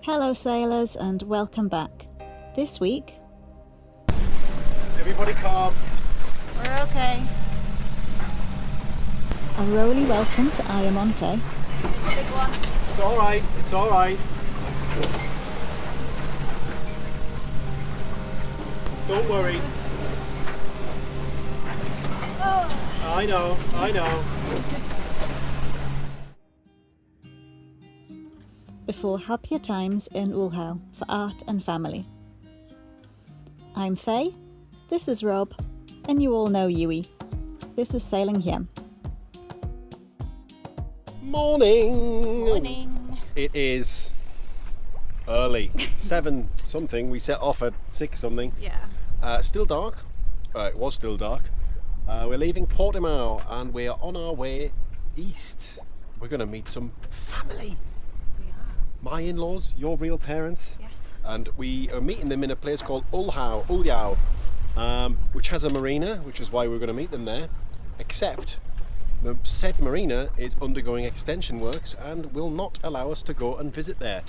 Hello sailors and welcome back. This week... Everybody calm. We're okay. A rolly welcome to Ayamonte. Big one. It's alright, it's alright. Don't worry. Oh. I know. Before happier times in Olhão for art and family. I'm Faye, this is Rob, and you all know Yui. This is Sailing Hjem. Morning. Morning. It is early. 7 something. We set off at 6 something. Yeah. Still dark. It was still dark. We're leaving Portimão and we're on our way east. We're going to meet some family. We are. My in-laws, your real parents. Yes. And we are meeting them in a place called Olhão, which has a marina, which is why we're going to meet them there. Except the said marina is undergoing extension works and will not allow us to go and visit there.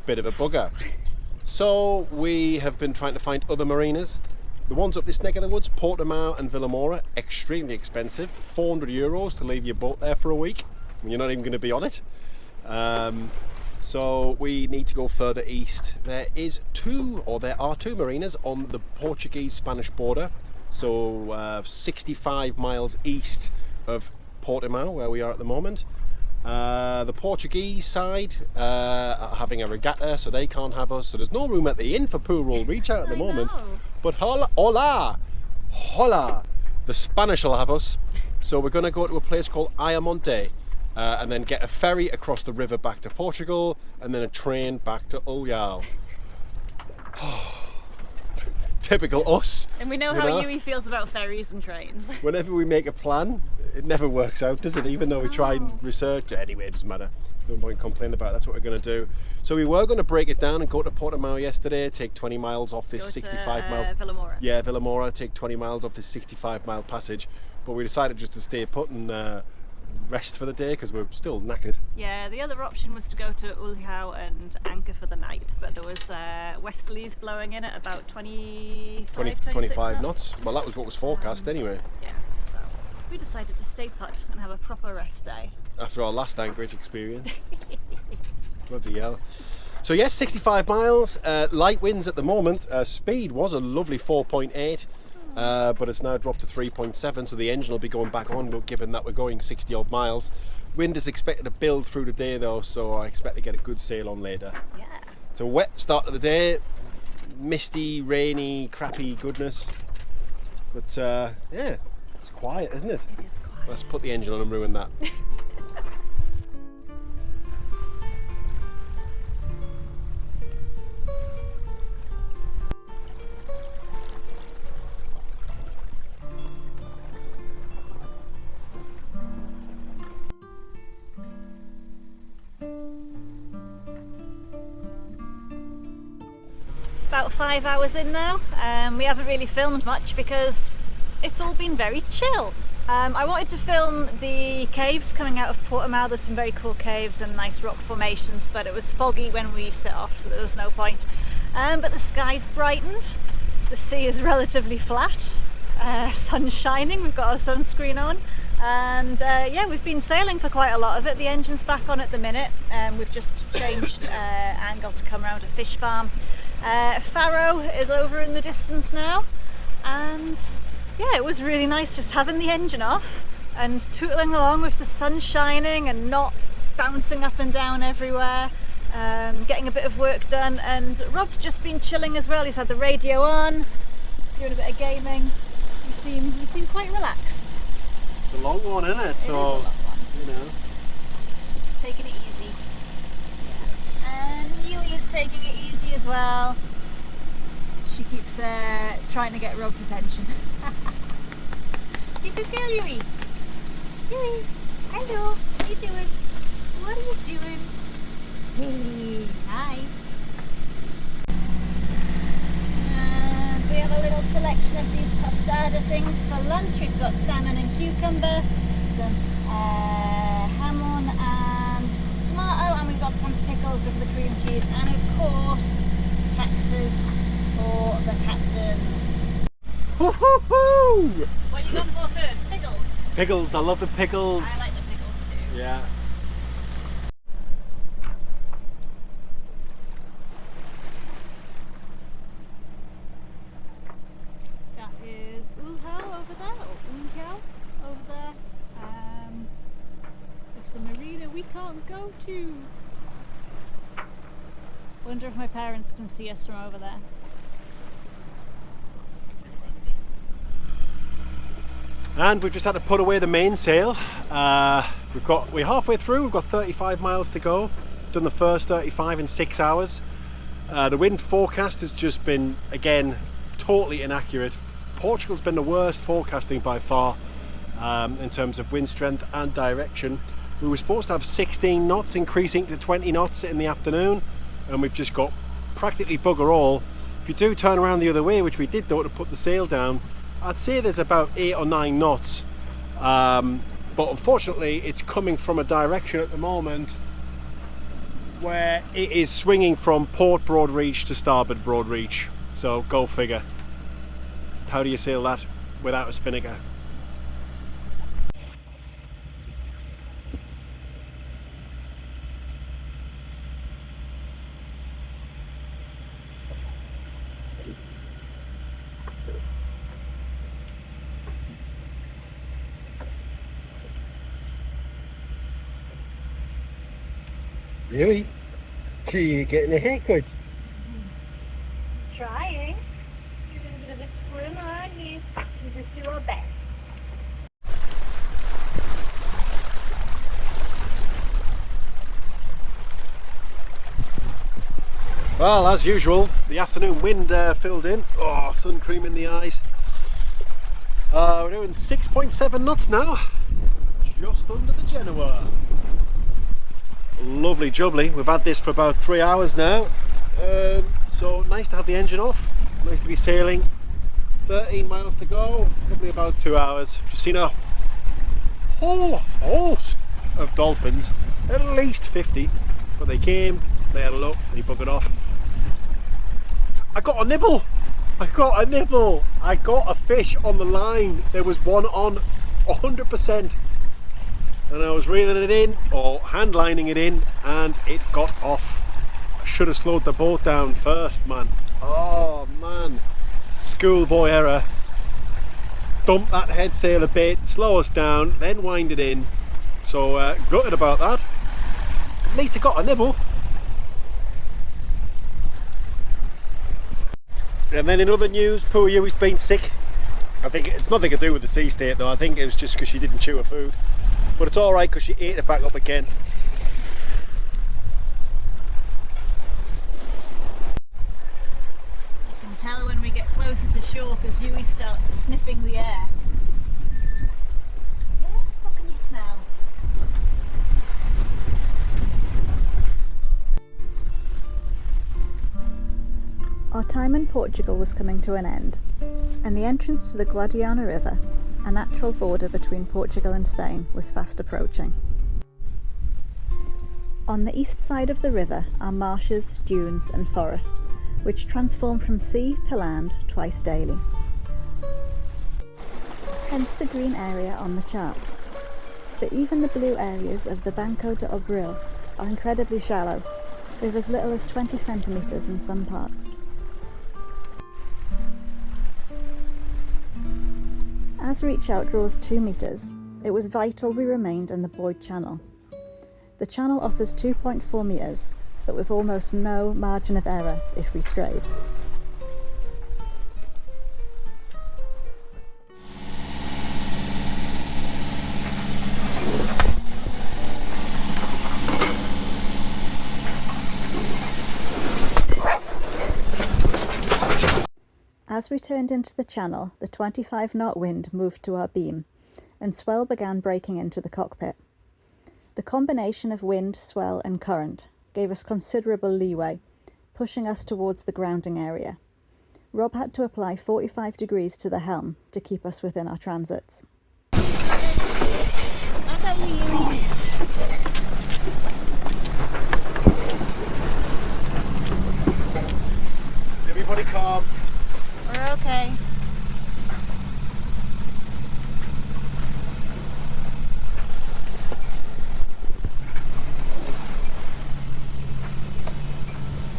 Bit of a bugger. So we have been trying to find other marinas. The ones up this neck of the woods, Portimão and Vilamora, extremely expensive. €400 to leave your boat there for a week when you're not even going to be on it. So we need to go further east. There are two marinas on the Portuguese-Spanish border. So 65 miles east of Portimão, where we are at the moment. The Portuguese side are having a regatta, so they can't have us. So there's no room at the inn for pool roll reach out at the moment. But hola, the Spanish will have us. So we're going to go to a place called Ayamonte and then get a ferry across the river back to Portugal and then a train back to Olhão. Typical us. And we know how Yui feels about ferries and trains. Whenever we make a plan, it never works out, does it? Even though we try and research it. Anyway, it doesn't matter. No point complaining about it. That's what we're going to do. So we were going to break it down and go to Portimão yesterday, take 20 miles off this 65 mile. Vilamora. Yeah, Vilamora, take 20 miles off this 65 mile passage. But we decided just to stay put and rest for the day because we're still knackered. Yeah, the other option was to go to Olhão and anchor for the night, but there was westerlies blowing in at about 25 knots. Well, that was what was forecast anyway. Yeah, so we decided to stay put and have a proper rest day. After our last anchorage experience. Bloody hell. So yes, 65 miles, light winds at the moment. Speed was a lovely 4.8, but it's now dropped to 3.7, so the engine will be going back on, given that we're going 60 odd miles. Wind is expected to build through the day though, so I expect to get a good sail on later. Yeah. So wet start of the day, misty, rainy, crappy goodness. But yeah, it's quiet, isn't it? It is quiet. Let's put the engine on and ruin that. About 5 hours in now. We haven't really filmed much because it's all been very chill. I wanted to film the caves coming out of Portimão. There's some very cool caves and nice rock formations, but it was foggy when we set off, so there was no point. But the sky's brightened, the sea is relatively flat, sun's shining, we've got our sunscreen on, and yeah, we've been sailing for quite a lot of it. The engine's back on at the minute, we've just changed angle to come around a fish farm. Faro is over in the distance now, and yeah, it was really nice just having the engine off and tootling along with the sun shining and not bouncing up and down everywhere, getting a bit of work done. And Rob's just been chilling as well. He's had the radio on, doing a bit of gaming. You seem quite relaxed. It's a long one, isn't it? It is a long one. You know. Just taking it easy. Yes. And Yui is taking it easy as well. She keeps trying to get Rob's attention. You could kill Yui. Yui, hello. What are you doing? What are you doing? Hey, hi. And we have a little selection of these tostada things for lunch. We've got salmon and cucumber, some hamon and tomato, and we've got got some pickles with the cream cheese, and of course, Texas for the captain. Woohoo! What are you going for first? Pickles? Pickles, I love the pickles. I like the pickles too. Yeah. That is Olhão over there, or Olhão over there. It's the marina we can't go to. Wonder if my parents can see us from over there. And we've just had to put away the mainsail. We're halfway through, we've got 35 miles to go. Done the first 35 in 6 hours. The wind forecast has just been, again, totally inaccurate. Portugal's been the worst forecasting by far in terms of wind strength and direction. We were supposed to have 16 knots, increasing to 20 knots in the afternoon, and we've just got practically bugger all. If you do turn around the other way, which we did though to put the sail down, I'd say there's about 8 or 9 knots, but unfortunately it's coming from a direction at the moment where it is swinging from port Broadreach to starboard Broadreach, so go figure. How do you sail that without a spinnaker? Really? Gee, you're getting a haircut. Trying. You're doing a bit of a swim, aren't you? We just do our best. Well, as usual, the afternoon wind filled in. Oh, sun cream in the eyes. We're doing 6.7 knots now, just under the Genoa. Lovely jubbly. We've had this for about 3 hours now, so nice to have the engine off. Nice to be sailing. 13 miles to go, probably about 2 hours. Just seen a whole host of dolphins, at least 50, but they came, they had a look, they buggered off. I got a nibble! I got a fish on the line. There was one on 100%. And I was reeling it in, or hand lining it in, and it got off. I should have slowed the boat down first, man. Oh man, schoolboy error. Dump that head sail a bit, slow us down, then wind it in. So gutted about that. At least I got a nibble. And then in other news, poor Yui's been sick. I think it's nothing to do with the sea state though. I think it was just because she didn't chew her food. But it's alright because she ate it back up again. You can tell when we get closer to shore because Yui starts sniffing the air. Yeah, what can you smell? Our time in Portugal was coming to an end, and the entrance to the Guadiana River, a natural border between Portugal and Spain, was fast approaching. On the east side of the river are marshes, dunes and forest, which transform from sea to land twice daily. Hence the green area on the chart. But even the blue areas of the Banco de Obril are incredibly shallow, with as little as 20 centimetres in some parts. As reach out draws 2 metres, it was vital we remained in the buoyed channel. The channel offers 2.4 metres, but with almost no margin of error if we strayed. As we turned into the channel, the 25-knot wind moved to our beam, and swell began breaking into the cockpit. The combination of wind, swell and current gave us considerable leeway, pushing us towards the grounding area. Rob had to apply 45 degrees to the helm to keep us within our transits. Everybody calm. We're okay.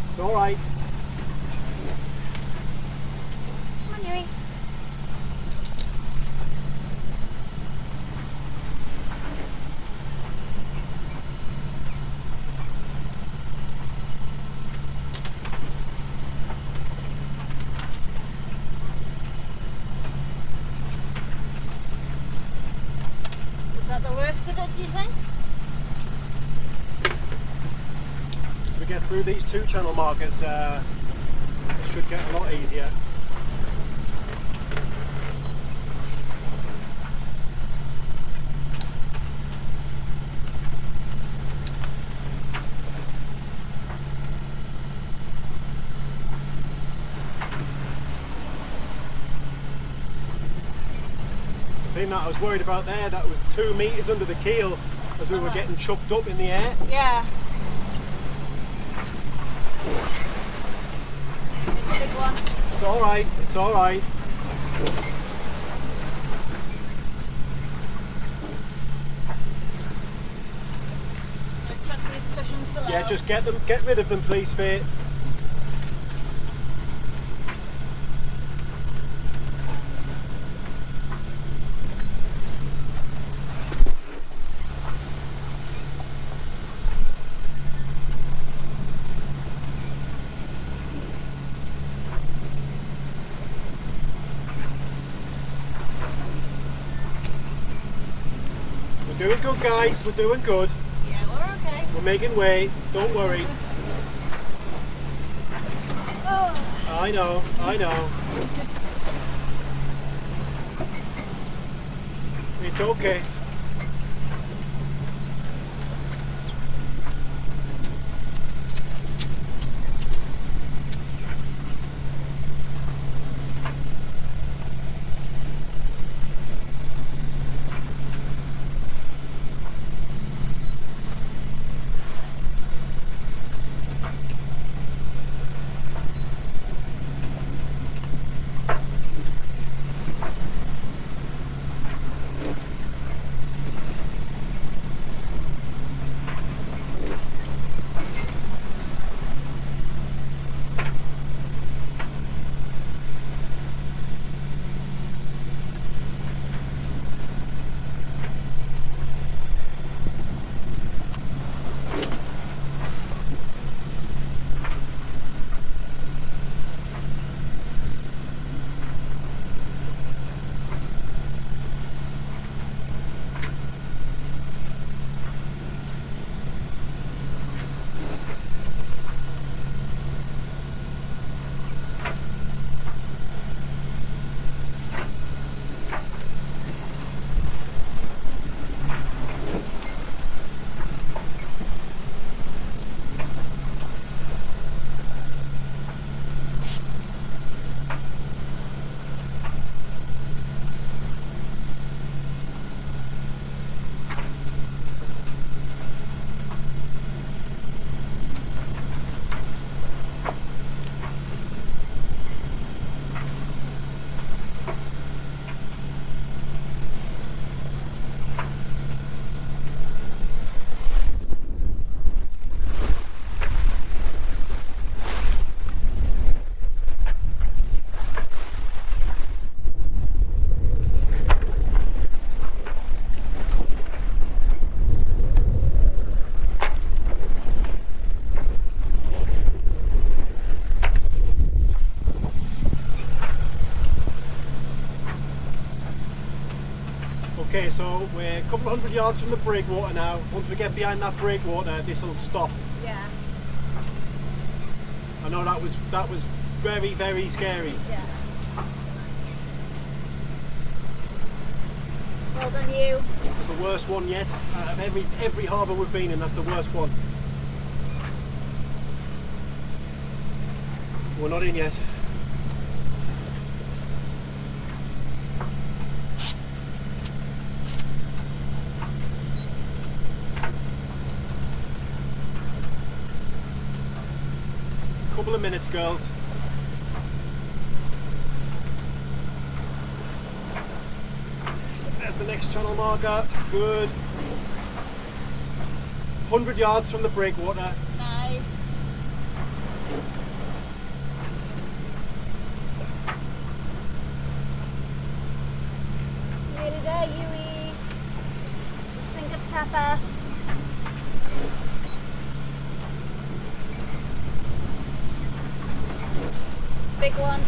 It's alright. Come on, Yui. Was that the worst of it, do you think? As we get through these 2 channel markers, it should get a lot easier. The thing that I was worried about there, that was 2 metres under the keel as we were getting chucked up in the air. Yeah. It's a big one. It's alright, it's alright. Let's chuck these cushions below. Yeah, just get rid of them please, Faye. We're doing good, guys, we're doing good. Yeah, we're okay. We're making way, don't worry. Oh. I know, I know. It's okay. Okay, so we're a couple of hundred yards from the breakwater now. Once we get behind that breakwater, this will stop. Yeah. I know that was very, very scary. Yeah. Well done, you. It was the worst one yet. Out of every harbour we've been in, that's the worst one. We're not in yet. Couple of minutes, girls. the next channel marker. Good. 100 yards from the breakwater. Nice. Nearly there, Yui. Just think of Tapas. Big one.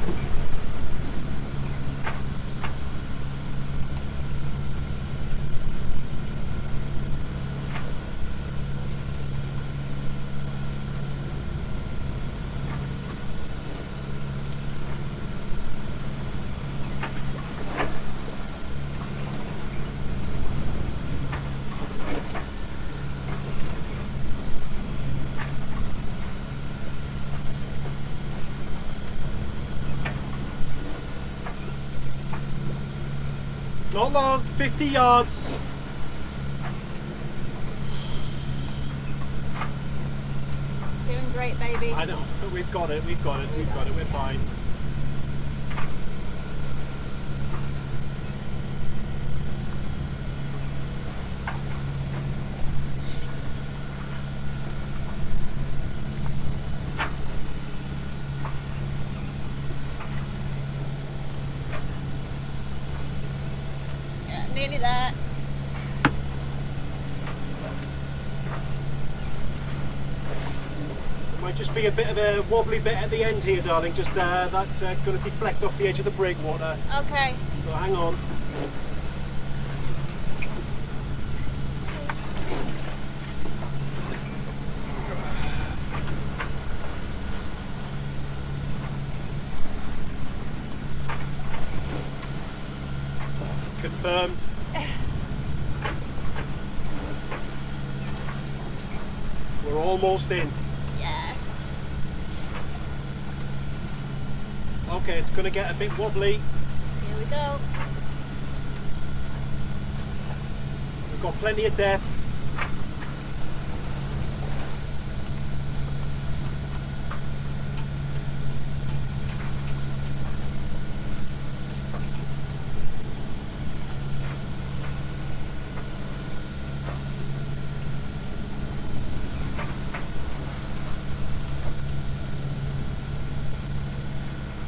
Not long, 50 yards. Doing great, baby. I know, we've got it, we're fine. Yeah, nearly there. Might just be a bit of a wobbly bit at the end here, darling. Just that's going to deflect off the edge of the breakwater. Okay. So hang on. Confirmed. We're almost in. Yes. Okay, it's going to get a bit wobbly. Here we go. We've got plenty of depth.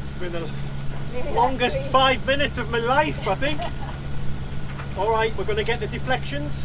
It's been the longest 5 minutes of my life, I think. Alright, we're going to get the deflections.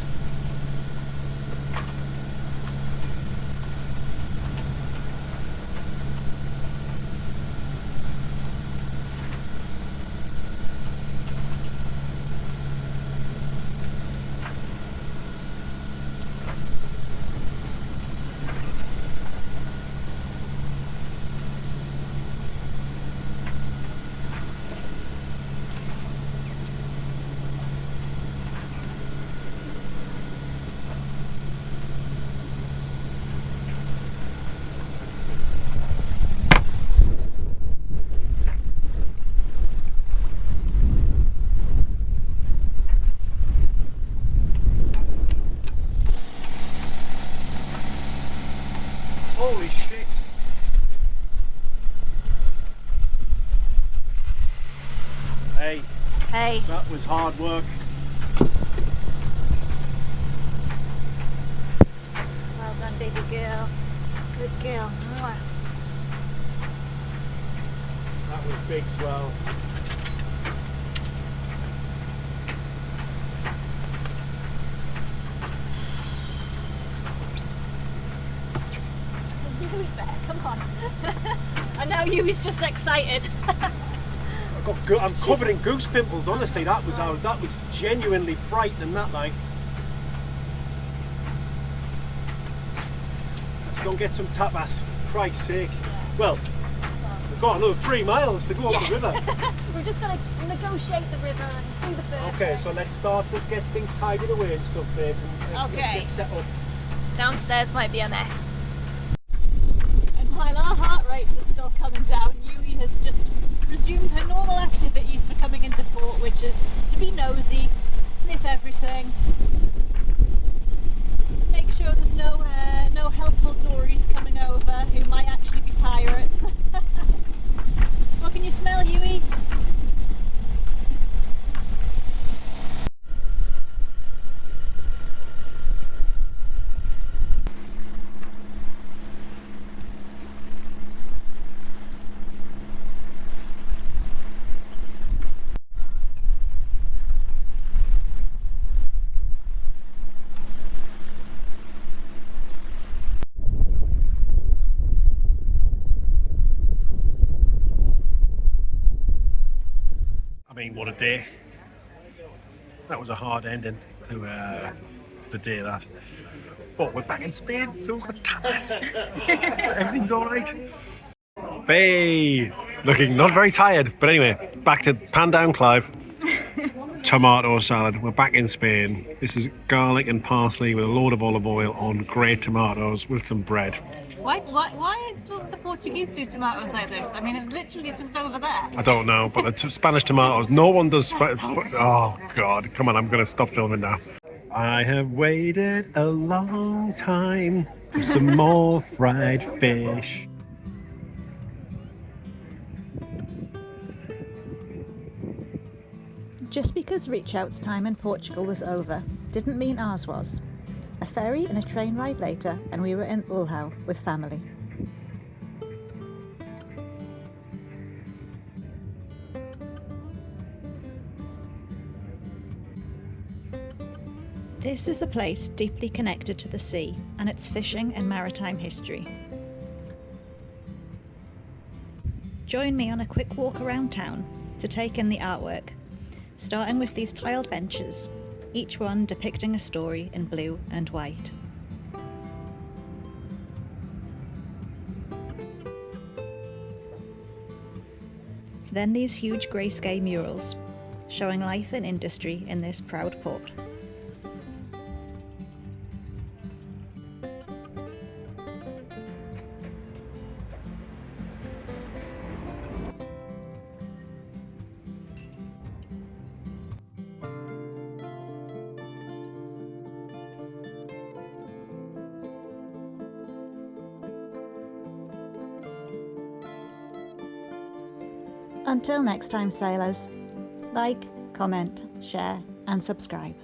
Holy shit. Hey, Hey. that was hard work. Well done, baby girl. Good girl. Mwah. That was big swell. Really better. Come on. And now Yui's just excited. I'm covered in goose pimples. Honestly, that was genuinely frightening. That like. Let's go and get some tapas. For Christ's sake. Well, we've got another 3 miles to go up the river. We're just going to negotiate the river and do the first. Okay, so let's start to get things tidied away and stuff, babe. And let's Okay. get set up. Downstairs might be a mess. And while our heart rates are still coming down, Yui has just resumed her normal activities for coming into port, which is to be nosy, sniff everything, make sure there's no helpful dories coming over who might actually be pirates. What can you smell, Yui? mean, what a day. That was a hard ending to the day, that. But we're back in Spain, so we've got Tapas. Everything's all right. Hey, looking not very tired, but anyway, back to pan down Clive. Tomato salad. We're back in Spain. This is garlic and parsley with a load of olive oil on great tomatoes with some bread. Why don't the Portuguese do tomatoes like this? I mean, it's literally just over there. I don't know, but the Spanish tomatoes, no one does. Oh, God. Come on, I'm going to stop filming now. I have waited a long time for some more fried fish. Just because reach out's time in Portugal was over didn't mean ours was. A ferry and a train ride later, and we were in Olhão with family. This is a place deeply connected to the sea and its fishing and maritime history. Join me on a quick walk around town to take in the artwork, starting with these tiled benches, each one depicting a story in blue and white. Then these huge grayscale murals, showing life and industry in this proud port. Until next time, sailors, like, comment, share and subscribe.